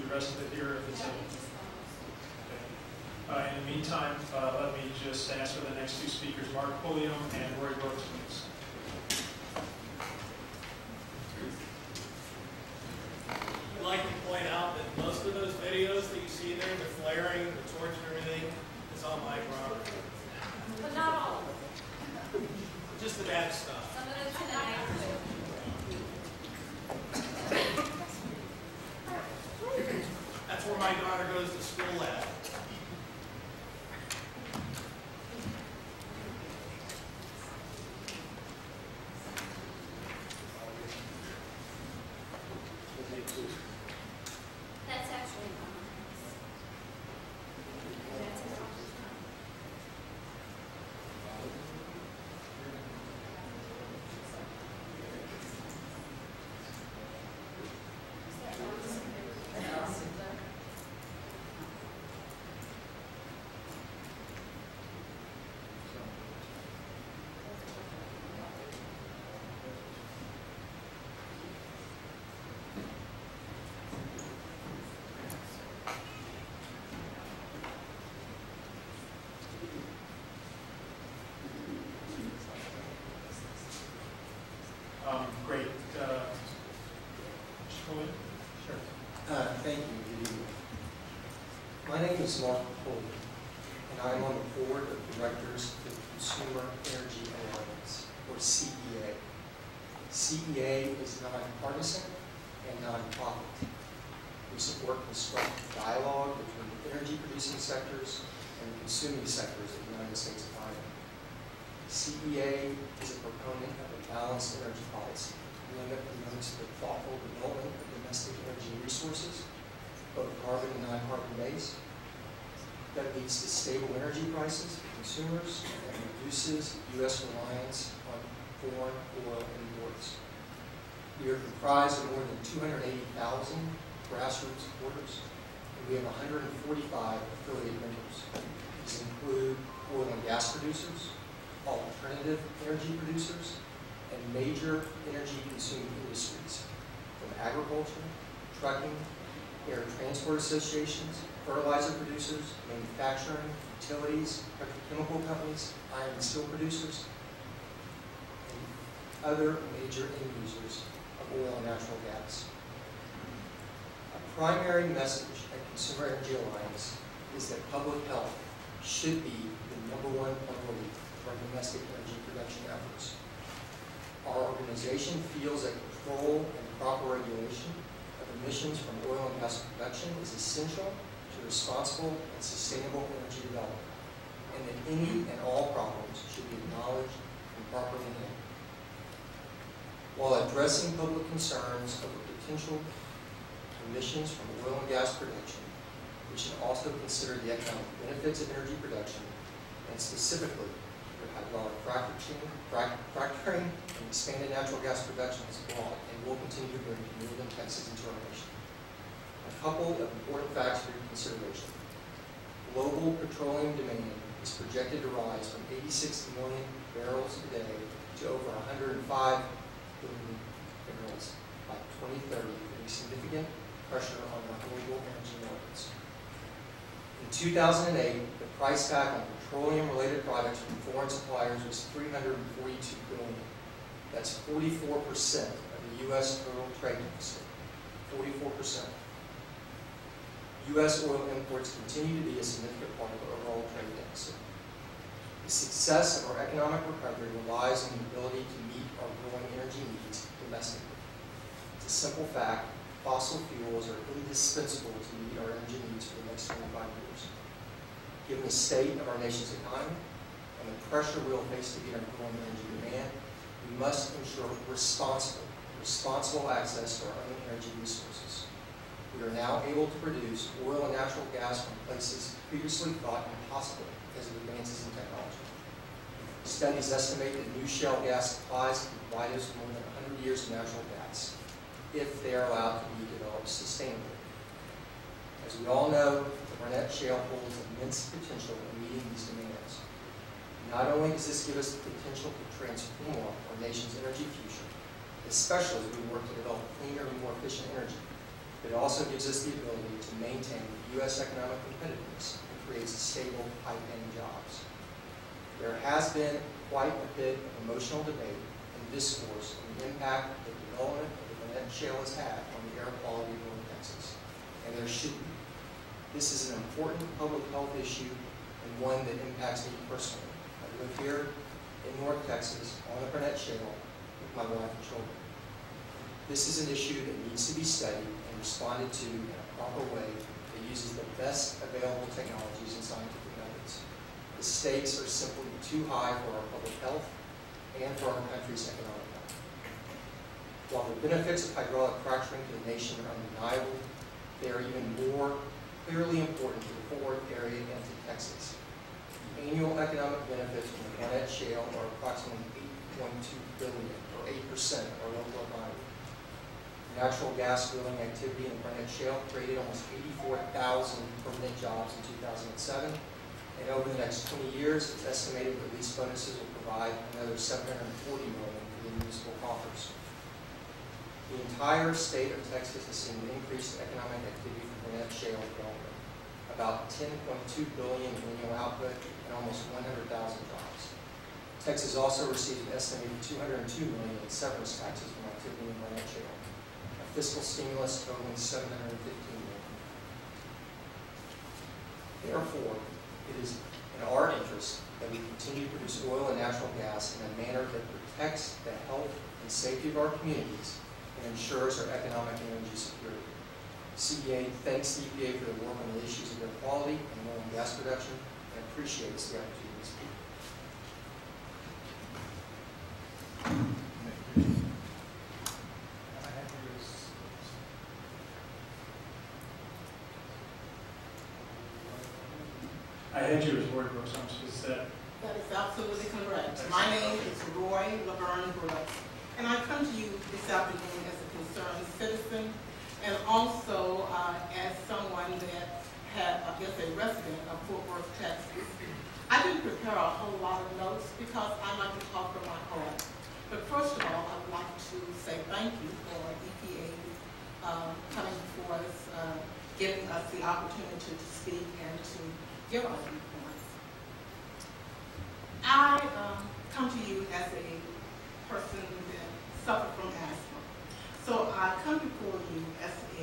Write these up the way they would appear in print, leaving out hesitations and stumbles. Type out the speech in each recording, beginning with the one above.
the rest of it here if it's okay. In the meantime, let me just ask for the next two speakers, Mark Pulliam and Roy Brooks, please. I'd like to point out that most of those videos that you see there, the flaring, the torch and everything, is on my property. But not all. Just the bad stuff. Some of it's in the neighborhood. That's where my daughter goes to school at. That's actually not my house. That's his office. Great. Mr. Pulliam? Sure. Thank you. Good evening. My name is Mark Pulliam, and I am on the board of directors for the Consumer Energy Alliance, or CEA. CEA is nonpartisan and nonprofit. We support constructive dialogue between the energy-producing sectors and the consuming sectors of the United States economy. CEA is a proponent of a balanced energy policy that promotes the thoughtful development of domestic energy resources, both carbon and non-carbon based, that leads to stable energy prices for consumers and reduces U.S. reliance on foreign oil imports. We are comprised of more than 280,000 grassroots supporters, and we have 145 affiliate members. These include oil and gas producers, alternative energy producers, and major energy-consuming industries, from agriculture, trucking, air transport associations, fertilizer producers, manufacturing, utilities, petrochemical companies, iron and steel producers, and other major end users of oil and natural gas. A primary message at Consumer Energy Alliance is that public health should be the #1 priority for our domestic energy production efforts. Our organization feels that control and proper regulation of emissions from oil and gas production is essential to responsible and sustainable energy development, and that any and all problems should be acknowledged and properly handled. While addressing public concerns over potential emissions from oil and gas production, we should also consider the economic benefits of energy production, and specifically hydraulic fracturing and expanded natural gas production is broad and will continue to bring Northern Texas into our nation. A couple of important facts for your consideration. Global petroleum demand is projected to rise from 86 million barrels a day to over 105 billion barrels by 2030, putting significant pressure on our global energy markets. In 2008, the price tag on petroleum-related products from foreign suppliers was $342 billion. That's 44% of the U.S. total trade deficit. 44%. U.S. oil imports continue to be a significant part of our overall trade deficit. The success of our economic recovery relies on the ability to meet our growing energy needs domestically. It's a simple fact: fossil fuels are indispensable to meet our energy needs for the next 25 years. Given the state of our nation's economy and the pressure we will face to meet our growing energy demand, we must ensure responsible access to our own energy resources. We are now able to produce oil and natural gas from places previously thought impossible because of advances in technology. Studies estimate that new shale gas supplies can provide us more than 100 years of natural gas, if they are allowed to be developed sustainably. As we all know, the Barnett Shale holds immense potential in meeting these demands. Not only does this give us the potential to transform our nation's energy future, especially as we work to develop cleaner and more efficient energy, but it also gives us the ability to maintain U.S. economic competitiveness and creates stable, high-paying jobs. There has been quite a bit of emotional debate and discourse on the impact that the development of the Burnett Shale has had on the air quality of North Texas, and there should be. This is an important public health issue and one that impacts me personally. I live here in North Texas on the Burnett Shale with my wife and children. This is an issue that needs to be studied and responded to in a proper way that uses the best available technologies and scientific methods. The stakes are simply too high for our public health and for our country's economic health. While the benefits of hydraulic fracturing to the nation are undeniable, they are even more clearly important to the Fort Worth area and to Texas. The annual economic benefits from the Burnett Shale are approximately $8.2 billion, or 8% of our local economy. Natural gas drilling activity in the Burnett Shale created almost 84,000 permanent jobs in 2007, and over the next 20 years, it's estimated that lease bonuses will provide another $740 million for the municipal coffers. The entire state of Texas has seen an increased economic activity from Burnett Shale development, about $10.2 billion in annual output and almost 100,000 jobs. Texas also received an estimated $202 million in severance taxes from activity in Burnett Shale, a fiscal stimulus totaling $715 million. Therefore, it is in our interest that we continue to produce oil and natural gas in a manner that protects the health and safety of our communities and ensures our economic and energy security. CEA thanks the EPA for their work on the issues of air quality and oil and gas production and appreciates the opportunity to speak. I had you as Roy Brooks, is that? That is absolutely correct. My name is Roy Laverne Brooks, and I come to you this afternoon as a concerned citizen and also as someone that is a resident of Fort Worth, Texas. I didn't prepare a whole lot of notes because I like to talk from my heart. But first of all, I would like to say thank you for EPA coming before us, giving us the opportunity to speak and to give our viewpoints. I come to you as a person that suffered from asthma. So I come before you as a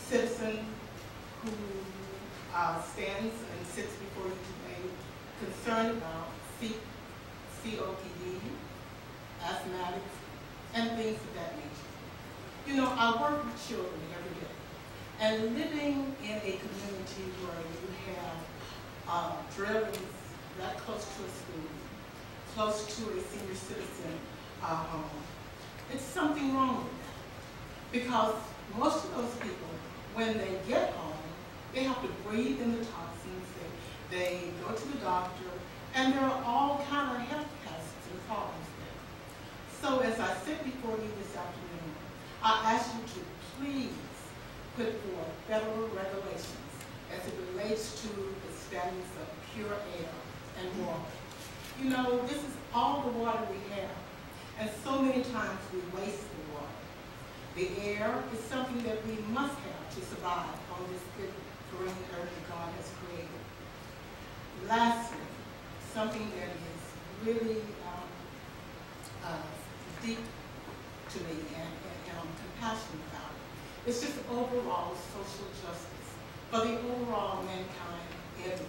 citizen who stands and sits before you today concerned about COPD, asthmatics, and things of that nature. You know, I work with children every day, and living in a community where you have drillings that close to a school, close to a senior citizen home, it's something wrong with that. Because most of those people, when they get home, they have to breathe in the toxins, they go to the doctor, and there are all kind of health hazards and problems there. So as I sit before you this afternoon, I ask you to please put forth federal regulations as it relates to the standards of pure air and water. You know, this is all the water we have, and so many times we waste the water. The air is something that we must have to survive on this good green earth that God has created. Lastly, something that is really deep to me and I'm compassionate about it. It's just overall social justice for the overall mankind, everybody.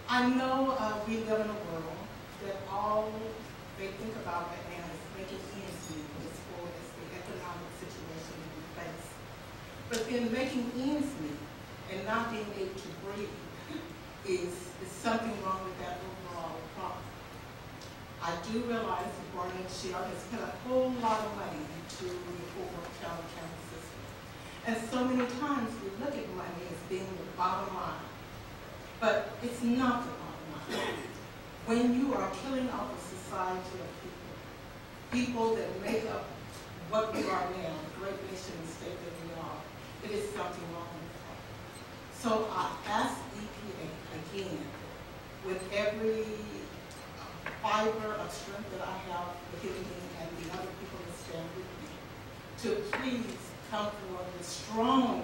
I know we live in a world that all they think about right now is making ends meet as far as the economic situation that we face. But then making ends meet and not being able to breathe is something wrong with that overall problem. I do realize that Burnett Shale has put a whole lot of money into the Fort Worth County system. And so many times we look at money as being the bottom line. But it's not the bottom line. When you are killing off a society of people that make up what we are now, the great nation and state that we are, it is something wrong with that. So I ask EPA again, with every fiber of strength that I have within me and the other people that stand with me, to please come forward with strong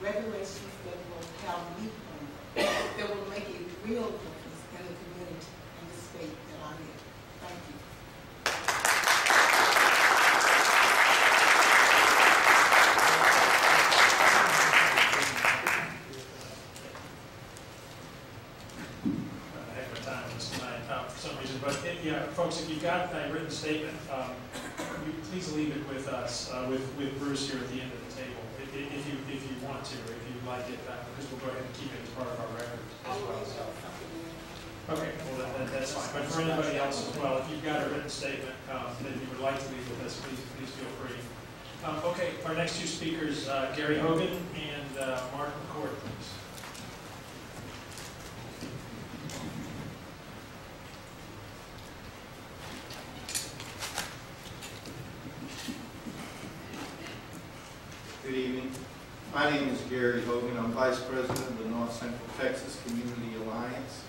regulations that will have meat on them, that will make a real difference in the community and the state that I'm in. Thank you. Heck of a time on this tonight for some reason, but yeah, folks, if you've got a written statement, you please leave it with us, with Bruce here at the end of the table, if you want to, or if you'd like it, because we'll go ahead and keep it as part of our record as well. So. Okay, well that's fine. But for anybody else as well, if you've got a written statement that you would like to leave with us, please feel free. Okay, our next two speakers, Gary Hogan and Mark McCord, please. Good evening. My name is Gary Hogan. I'm Vice President of the North Central Texas Community Alliance.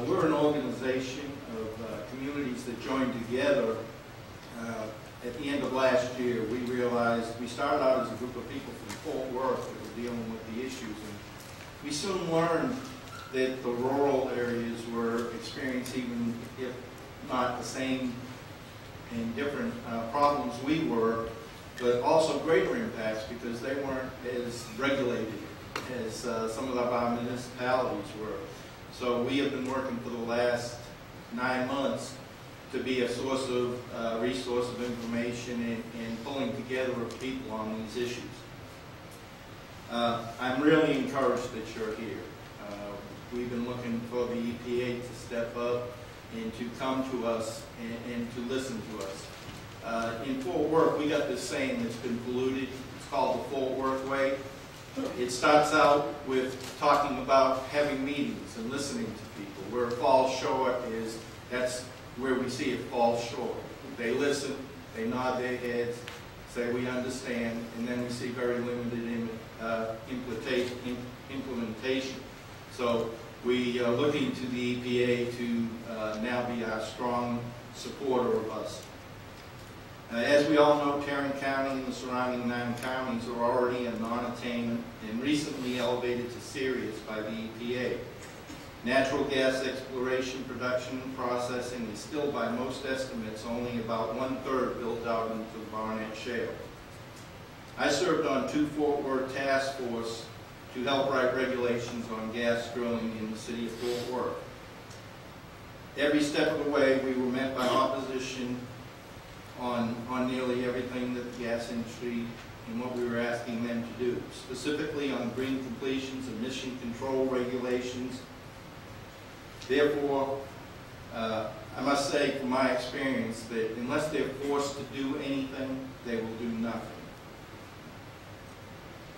We're an organization of communities that joined together at the end of last year. We realized, we started out as a group of people from Fort Worth that were dealing with the issues, and we soon learned that the rural areas were experiencing, even if not the same and different problems we were, but also greater impacts because they weren't as regulated as some of our municipalities were. So we have been working for the last 9 months to be a source of resource of information and pulling together of people on these issues. I'm really encouraged that you're here. We've been looking for the EPA to step up and to come to us and to listen to us. In Fort Worth, we got this saying that's been polluted. It's called the Fort Worth Way. It starts out with talking about having meetings and listening to people. Where it falls short is, that's where we see it fall short. They listen, they nod their heads, say we understand, and then we see very limited implementation. So we are looking to the EPA to now be our strong supporter of us. As we all know, Tarrant County and the surrounding 9 counties are already in non-attainment and recently elevated to serious by the EPA. Natural gas exploration, production, and processing is still, by most estimates, only about 1/3 built out into the Barnett Shale. I served on 2 Fort Worth task forces to help write regulations on gas drilling in the city of Fort Worth. Every step of the way, we were met by opposition on nearly everything that the gas industry and what we were asking them to do, specifically on green completions, emission control regulations. Therefore, I must say from my experience that unless they're forced to do anything, they will do nothing.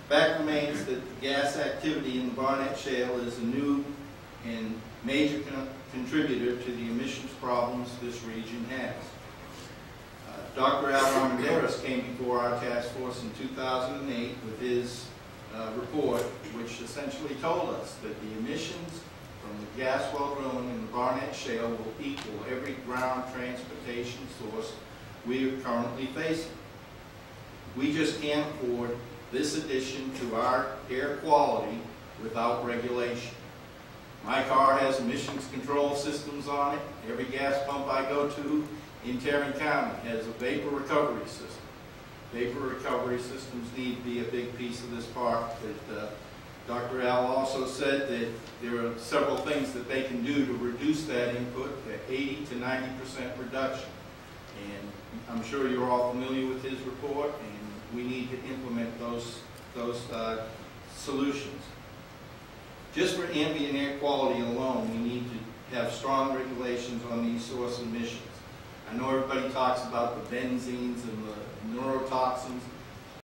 Fact remains that the gas activity in the Barnett Shale is a new and major contributor to the emissions problems this region has. Dr. Al Armendariz came before our task force in 2008 with his report, which essentially told us that the emissions from the gas well drilling in the Barnett Shale will equal every ground transportation source we are currently facing. We just can't afford this addition to our air quality without regulation. My car has emissions control systems on it. Every gas pump I go to in Tarrant County has a vapor recovery system. Vapor recovery systems need to be a big piece of this part. But Dr. Al also said that there are several things that they can do to reduce that input to 80 to 90% reduction. And I'm sure you're all familiar with his report, and we need to implement those solutions. Just for ambient air quality alone, we need to have strong regulations on these source emissions. I know everybody talks about the benzenes and the neurotoxins.